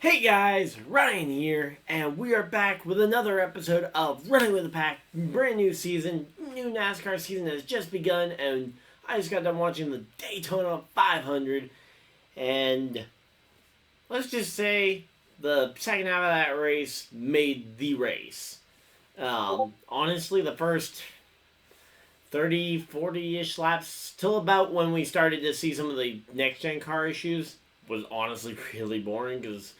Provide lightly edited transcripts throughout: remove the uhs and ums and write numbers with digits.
Hey guys, Ryan here, and we are back with another episode of Running with the Pack. Brand new season, new NASCAR season has just begun, and I just got done watching the Daytona 500, and let's just say the second half of that race made the race. Honestly, the first 30, 40-ish laps, till about when we started to see some of the next-gen car issues, was honestly really boring because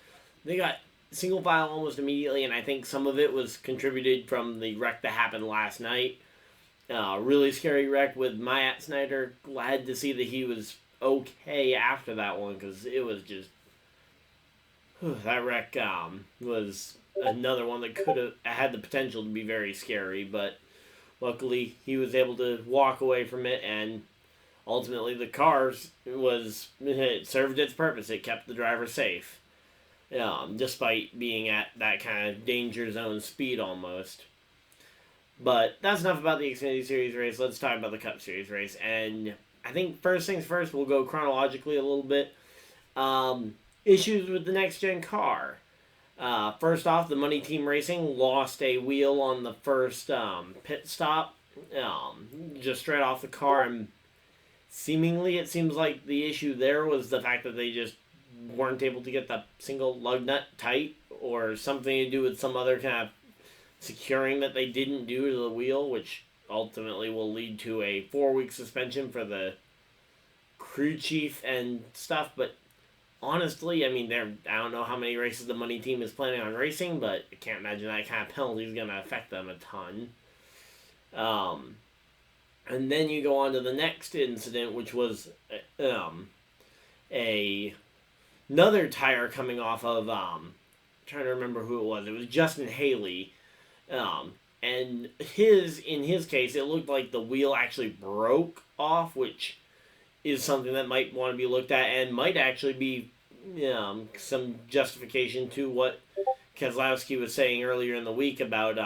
they got single file almost immediately, and I think some of it was contributed from the wreck that happened last night. Really scary wreck with Matt Snyder. Glad to see that he was okay after that one because it was just that wreck was another one that could have had the potential to be very scary, but luckily he was able to walk away from it, and ultimately the cars it served its purpose. It kept the driver safe, despite being at that kind of danger zone speed almost. But that's enough about the Xfinity Series race. Let's talk about the Cup Series race. And I think first things first, we'll go chronologically a little bit. Issues with the next-gen car. First off, the Money Team Racing lost a wheel on the first pit stop. Just straight off the car, and seemingly it seems like the issue there was the fact that they just weren't able to get the single lug nut tight, or something to do with some other kind of securing that they didn't do to the wheel, which ultimately will lead to a 4-week suspension for the crew chief and stuff. But honestly, I mean, I don't know how many races the Money Team is planning on racing, but I can't imagine that kind of penalty is going to affect them a ton. And then you go on to the next incident, which was another tire coming off of trying to remember who it was. It was Justin Haley, and in his case, it looked like the wheel actually broke off, which is something that might want to be looked at and might actually be some justification to what Keselowski was saying earlier in the week about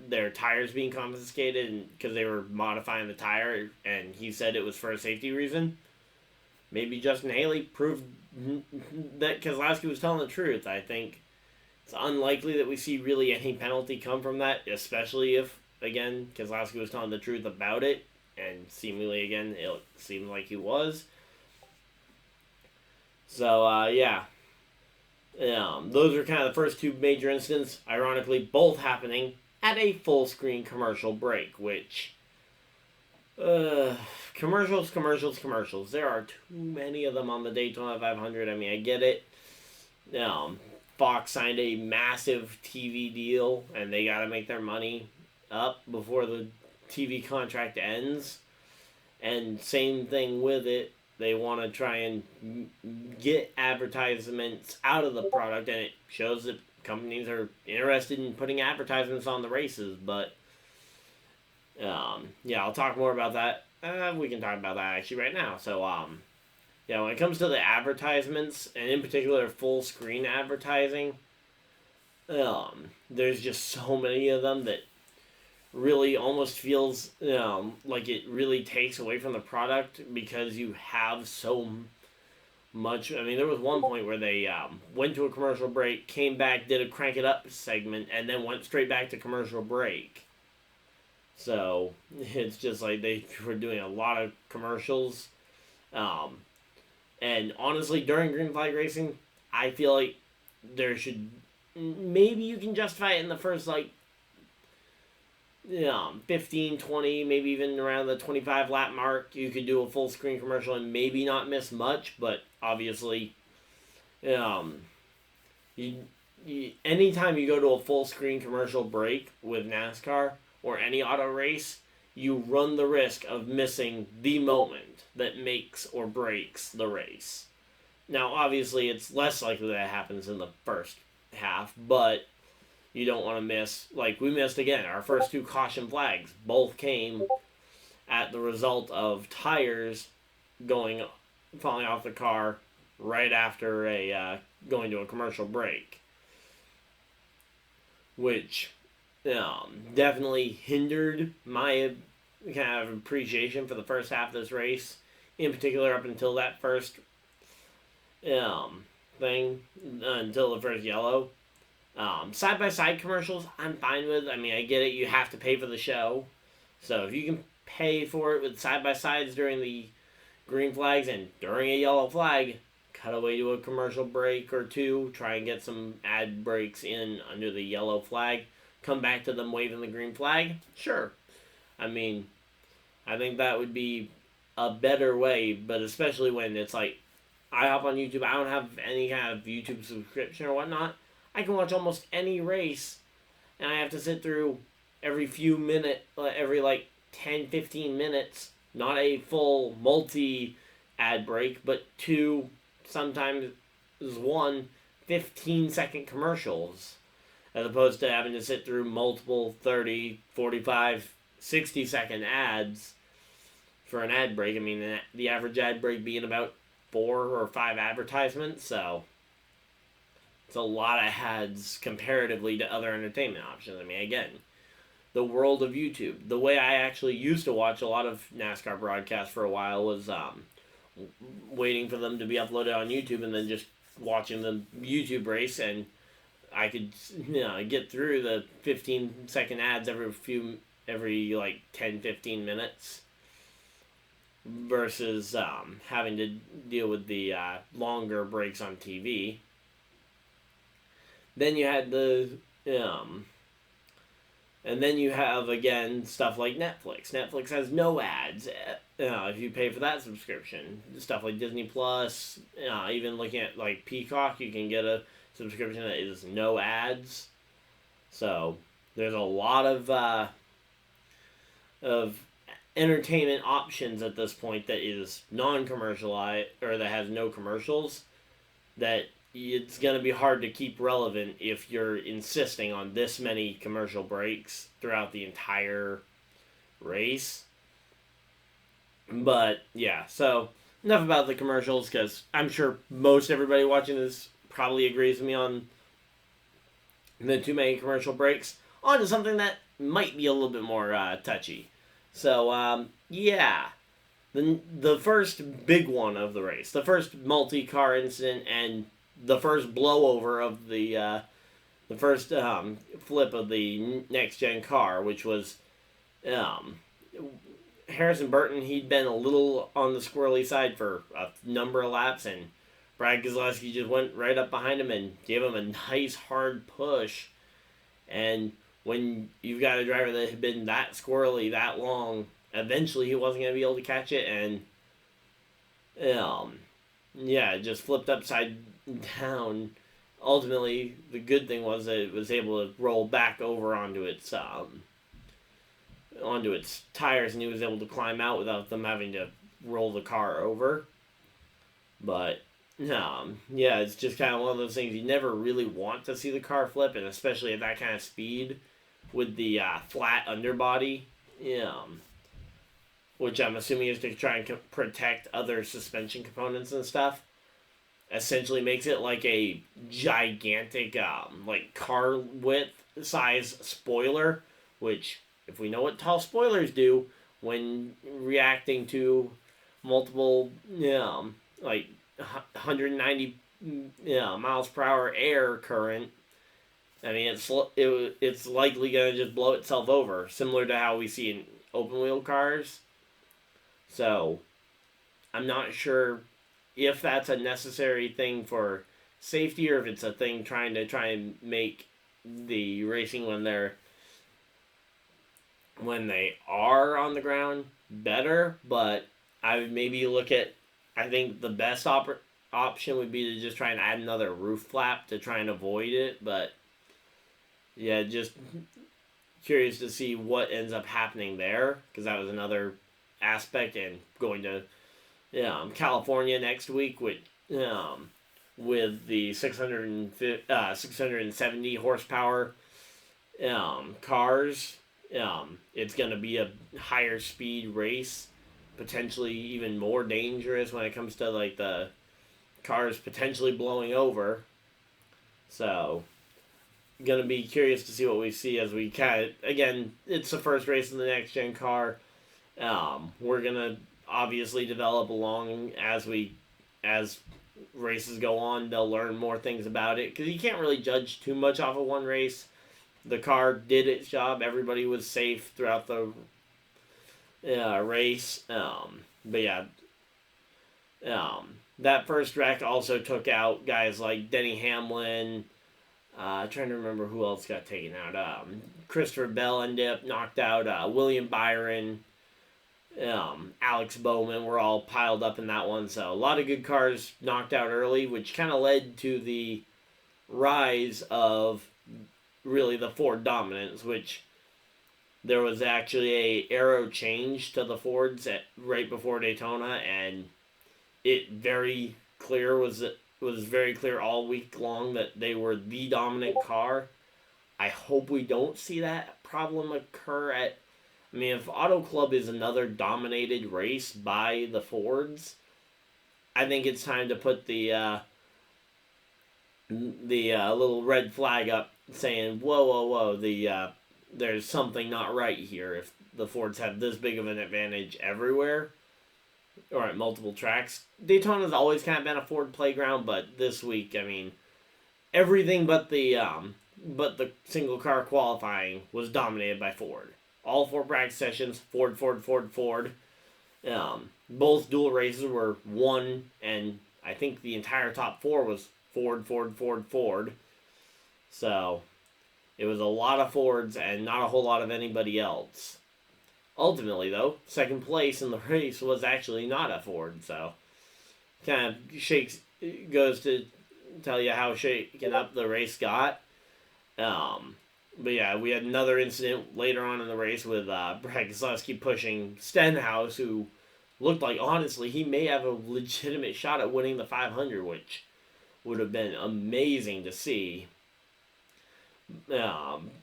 their tires being confiscated because they were modifying the tire, and he said it was for a safety reason. Maybe Justin Haley proved that Keselowski was telling the truth. I think it's unlikely that we see really any penalty come from that, especially if, again, Keselowski was telling the truth about it, and seemingly, again, it seemed like he was. So, yeah. Those are kind of the first two major incidents, ironically, both happening at a full-screen commercial break, which... commercials. There are too many of them on the Daytona 500. I mean, I get it. Fox signed a massive TV deal, and they got to make their money up before the TV contract ends. And same thing with it. They want to try and get advertisements out of the product, and it shows that companies are interested in putting advertisements on the races. But yeah, I'll talk more about that. We can talk about that actually right now. So, yeah, when it comes to the advertisements, and in particular full screen advertising, there's just so many of them that really almost feels like it really takes away from the product because you have so much. I mean, there was one point where they went to a commercial break, came back, did a Crank It Up segment, and then went straight back to commercial break. So, it's just like they were doing a lot of commercials. And honestly, during green flag racing, I feel like there should... Maybe you can justify it in the first, 15, 20, maybe even around the 25 lap mark. You could do a full screen commercial and maybe not miss much, but obviously, anytime you go to a full screen commercial break with NASCAR or any auto race, you run the risk of missing the moment that makes or breaks the race. Now, obviously, it's less likely that happens in the first half, but you don't want to miss, like we missed again, our first two caution flags both came at the result of tires falling off the car right after going to a commercial break, which definitely hindered my kind of appreciation for the first half of this race, in particular up until that first thing until the first yellow. Side-by-side commercials, I'm fine with. I mean, I get it. You have to pay for the show. So if you can pay for it with side-by-sides during the green flags and during a yellow flag, cut away to a commercial break or two, try and get some ad breaks in under the yellow flag, come back to them waving the green flag, sure. I mean, I think that would be a better way, but especially when it's like, I hop on YouTube, I don't have any kind of YouTube subscription or whatnot, I can watch almost any race, and I have to sit through every few minutes, every like 10, 15 minutes, not a full multi ad break, but two, sometimes one 15-second commercials, as opposed to having to sit through multiple 30, 45, 60-second ads for an ad break. I mean, the average ad break being about 4 or 5 advertisements, so it's a lot of ads comparatively to other entertainment options. I mean, again, the world of YouTube. The way I actually used to watch a lot of NASCAR broadcasts for a while was waiting for them to be uploaded on YouTube and then just watching the YouTube race, and I could get through the 15-second ads every like 10, 15 minutes versus having to deal with the longer breaks on TV. Then you had and then you have, again, stuff like Netflix. Netflix has no ads if you pay for that subscription. Stuff like Disney Plus, even looking at like Peacock, you can get a subscription that is no ads. So there's a lot of entertainment options at this point that is non-commercialized or that has no commercials, that it's going to be hard to keep relevant if you're insisting on this many commercial breaks throughout the entire race. But yeah, so enough about the commercials, because I'm sure most everybody watching this probably agrees with me on the too many commercial breaks. On to something that might be a little bit more touchy. So yeah, the first big one of the race, the first multi-car incident, and the first blowover of the first flip of the next gen car, which was Harrison Burton. He'd been a little on the squirrely side for a number of laps, and Brad Keselowski just went right up behind him and gave him a nice hard push. And when you've got a driver that had been that squirrely that long, eventually he wasn't going to be able to catch it, and yeah, it just flipped upside down. Ultimately, the good thing was that it was able to roll back over onto its tires, and he was able to climb out without them having to roll the car over. But yeah, it's just kind of one of those things you never really want to see the car flip, and especially at that kind of speed with the flat underbody. Which I'm assuming is to try and protect other suspension components and stuff. Essentially makes it like a gigantic, like car width size spoiler, which, if we know what tall spoilers do when reacting to multiple, like 190 miles per hour air current, I mean, it's likely going to just blow itself over, similar to how we see in open wheel cars. So, I'm not sure if that's a necessary thing for safety, or if it's a thing try and make the racing when they are on the ground better. But I would maybe I think the best option would be to just try and add another roof flap to try and avoid it. But yeah, just curious to see what ends up happening there, because that was another aspect. And going to California next week with the 670 horsepower cars. It's going to be a higher speed race, potentially even more dangerous when it comes to like the cars potentially blowing over. So, going to be curious to see what we see as we again, it's the first race in the next gen car. We're going to obviously develop along as races go on, they'll learn more things about it, because you can't really judge too much off of one race. The car did its job. Everybody was safe throughout the race. But yeah, that first wreck also took out guys like Denny Hamlin. Trying to remember who else got taken out. Christopher Bell ended up knocked out. William Byron, Alex Bowman were all piled up in that one. So a lot of good cars knocked out early, which kind of led to the rise of really the Ford dominance, which there was actually a aero change to the Fords right before Daytona, and it was very clear all week long that they were the dominant car. I hope we don't see that problem occur I mean, if Auto Club is another dominated race by the Fords, I think it's time to put the little red flag up saying, whoa, whoa, whoa, there's something not right here if the Fords have this big of an advantage everywhere or at multiple tracks. Daytona's always kind of been a Ford playground, but this week, I mean, everything but the single car qualifying was dominated by Ford. All 4 practice sessions, Ford, Ford, Ford, Ford. Both dual races were won, and I think the entire top 4 was Ford, Ford, Ford, Ford. So it was a lot of Fords and not a whole lot of anybody else. Ultimately, though, second place in the race was actually not a Ford, so kind of goes to tell you how shaken up the race got. But yeah, we had another incident later on in the race with Brad Keselowski pushing Stenhouse, who looked like, honestly, he may have a legitimate shot at winning the 500, which would have been amazing to see.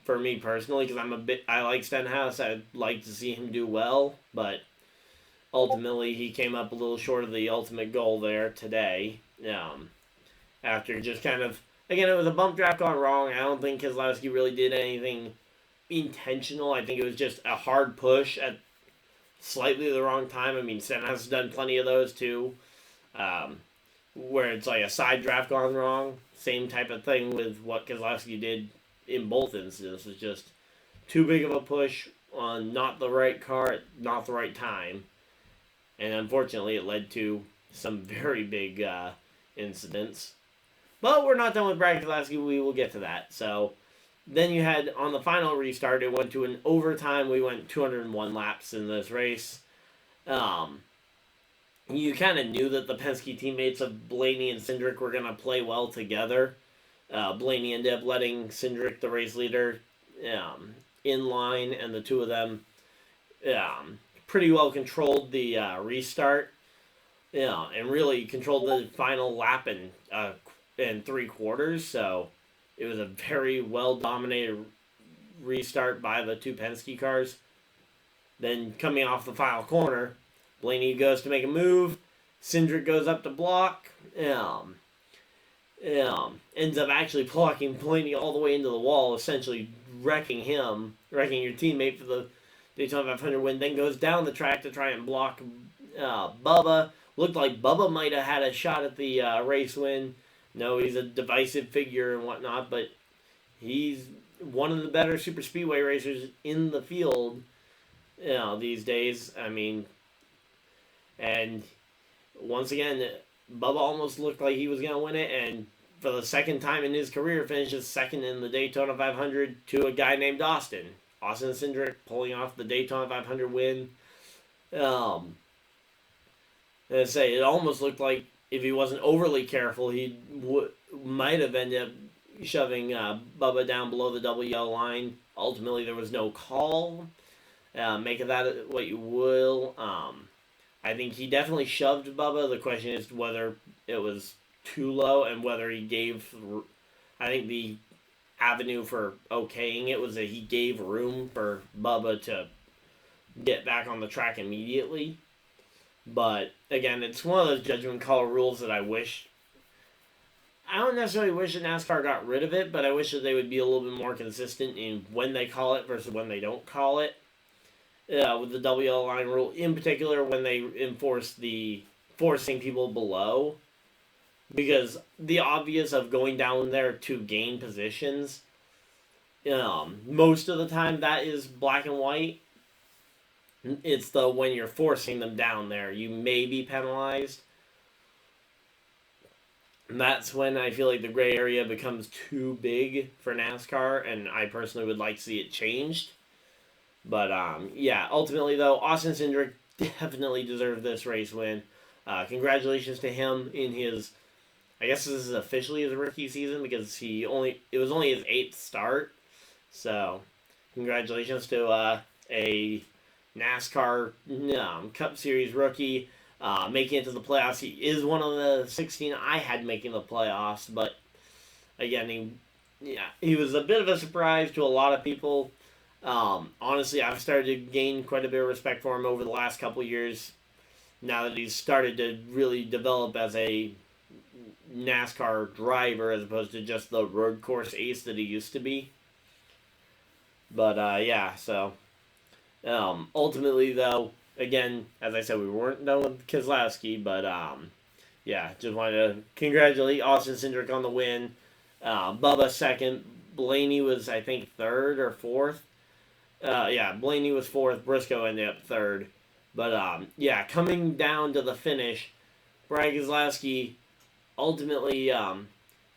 For me personally, because I like Stenhouse. I'd like to see him do well, but ultimately he came up a little short of the ultimate goal there today. After just kind of, again, it was a bump draft gone wrong. I don't think Keselowski really did anything intentional. I think it was just a hard push at slightly the wrong time. I mean, Stenhouse has done plenty of those too, where it's like a side draft gone wrong. Same type of thing with what Keselowski did in both instances. It's just too big of a push on not the right car at not the right time. And unfortunately, it led to some very big incidents. But we're not done with Brad Keselowski. We will get to that. So then you had, on the final restart, it went to an overtime. We went 201 laps in this race. You kind of knew that the Penske teammates of Blaney and Cendrick were going to play well together. Blaney ended up letting Cendrick, the race leader, in line, and the two of them pretty well controlled the restart. And really controlled the final lap in 3/4. So it was a very well dominated restart by the two Penske cars. Then coming off the final corner, Blaney goes to make a move. Cendrick goes up to block. Ends up actually blocking Blaney all the way into the wall, essentially wrecking him, wrecking your teammate for the Daytona 500 win. Then goes down the track to try and block Bubba. Looked like Bubba might have had a shot at the race win. No, he's a divisive figure and whatnot, but he's one of the better super speedway racers in the field, these days. I mean, and once again, Bubba almost looked like he was going to win it, and for the second time in his career, finishes second in the Daytona 500 to a guy named Austin. Austin Cindric pulling off the Daytona 500 win. I say, it almost looked like if he wasn't overly careful, he might have ended up shoving Bubba down below the WL line. Ultimately, there was no call. Make of that what you will. I think he definitely shoved Bubba. The question is whether it was too low and whether he gave... I think the avenue for okaying it was that he gave room for Bubba to get back on the track immediately. But, again, it's one of those judgment call rules that I don't necessarily wish that NASCAR got rid of it, but I wish that they would be a little bit more consistent in when they call it versus when they don't call it. With the WL line rule, in particular when they enforce the forcing people below. because the obvious of going down there to gain positions, most of the time that is black and white. It's the when you're forcing them down there, you may be penalized. And that's when I feel like the gray area becomes too big for NASCAR, and I personally would like to see it changed. But yeah, ultimately though, Austin Cendrick definitely deserved this race win. Congratulations to him in his, I guess this is officially his rookie season because it was only his 8th start. So congratulations to a NASCAR Cup Series rookie making it to the playoffs. He is one of the 16 I had making the playoffs, but again, he was a bit of a surprise to a lot of people. Honestly, I've started to gain quite a bit of respect for him over the last couple years. Now that he's started to really develop as a NASCAR driver as opposed to just the road course ace that he used to be. But yeah, so ultimately though, again, as I said, we weren't done with Keselowski, but yeah, just wanted to congratulate Austin Cendrick on the win. Bubba second. Blaney was, I think, third or fourth. Yeah, Blaney was fourth. Briscoe ended up third. But yeah, coming down to the finish, Brad Keselowski ultimately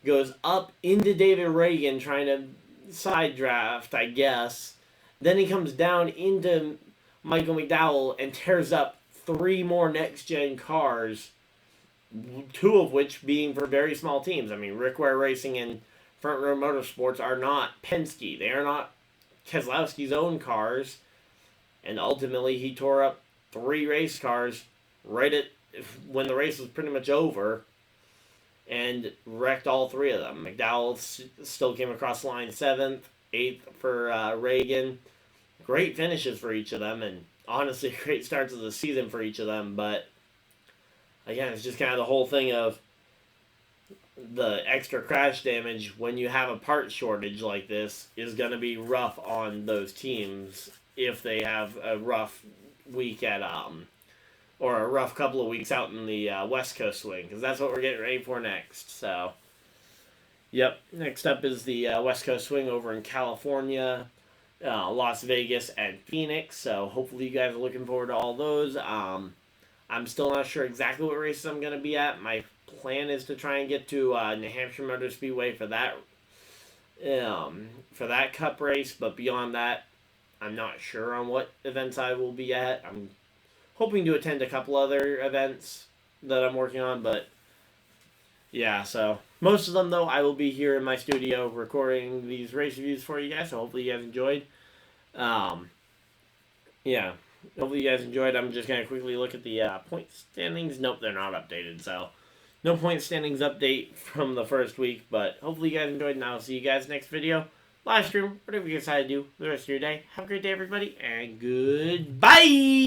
goes up into David Reagan trying to side draft, I guess. Then he comes down into Michael McDowell and tears up 3 more next-gen cars, 2 of which being for very small teams. I mean, Rick Ware Racing and Front Row Motorsports are not Penske. They are not Keselowski's own cars. And ultimately, he tore up 3 race cars right at when the race was pretty much over and wrecked all 3 of them. McDowell still came across the line 7th, 8th for Reagan. Great finishes for each of them, and honestly, great starts of the season for each of them. But again, it's just kind of the whole thing of the extra crash damage when you have a part shortage like this is going to be rough on those teams if they have a rough week at or a rough couple of weeks out in the West Coast swing, because that's what we're getting ready for next. So, yep, next up is the West Coast swing over in California, Las Vegas, and Phoenix. So hopefully you guys are looking forward to all those. I'm still not sure exactly what races I'm going to be at. My plan is to try and get to New Hampshire Motor Speedway for that Cup race, but beyond that, I'm not sure on what events I will be at. I'm hoping to attend a couple other events that I'm working on, but yeah, so most of them, though, I will be here in my studio recording these race reviews for you guys, so hopefully you guys enjoyed. Yeah, hopefully you guys enjoyed. I'm just going to quickly look at the point standings. Nope, they're not updated, so no point standings update from the first week, but hopefully you guys enjoyed, and I'll see you guys next video. Live stream, whatever you decide to do the rest of your day. Have a great day, everybody, and goodbye!